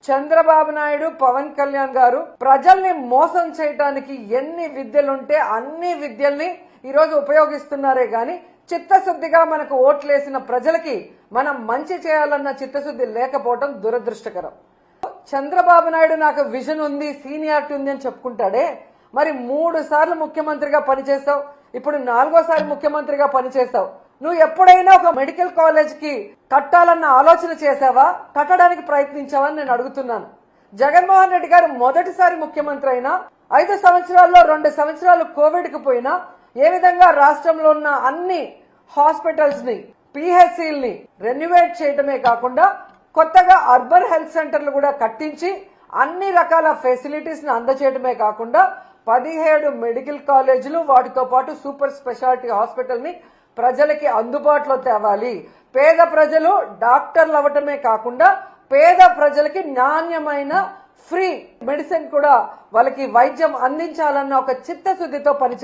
చంద్రబాబు నాయుడు, పవన్ కళ్యాణ్ గారు ప్రజల్ని మోసం చేయడానికి ఎన్ని విద్యలుంటే అన్ని విద్యల్ని ఈరోజు ఉపయోగిస్తున్నారే గాని చిత్తశుద్ధిగా మనకు ఓట్లేసిన ప్రజలకి మనం మంచి చేయాలన్న చిత్తశుద్ధి లేకపోవడం దురదృష్టకరం. చంద్రబాబు నాయుడు నాకు విజన్ ఉంది, సీనియారిటీ ఉంది అని చెప్పుకుంటాడే, మరి 3 సార్లు ముఖ్యమంత్రిగా పనిచేస్తావు, ఇప్పుడు 4వ ముఖ్యమంత్రిగా పనిచేస్తావు. నువ్వు ఎప్పుడైనా ఒక మెడికల్ కాలేజ్ కి కట్టాలన్న ఆలోచన చేశావా, కట్టడానికి ప్రయత్నించావా అని నేను అడుగుతున్నాను. జగన్మోహన్ రెడ్డి గారు మొదటిసారి ముఖ్యమంత్రి అయినా 5 సంవత్సరాల్లో 2 సంవత్సరాలు కోవిడ్ కు పోయినా ఏ విధంగా రాష్ట్రంలో ఉన్న అన్ని హాస్పిటల్స్ ని, పిహెచ్సిల్ని రెన్యువేట్ చేయడమే కాకుండా కొత్తగా అర్బన్ హెల్త్ సెంటర్లు కూడా కట్టించి అన్ని రకాల ఫెసిలిటీస్ ని అందజేయడమే కాకుండా 17 మెడికల్ కాలేజీలు, వాటితో పాటు సూపర్ స్పెషాలిటీ హాస్పిటల్ ని ప్రజలకి అందుబాటులో తేవాలి. పేద ప్రజలు డాక్టర్లు అవ్వటమే కాకుండా పేద ప్రజలకి నాణ్యమైన ఫ్రీ మెడిసిన్ కూడా వాళ్ళకి వైద్యం అందించాలన్న ఒక చిత్తశుద్ధితో పనిచేస్తారు.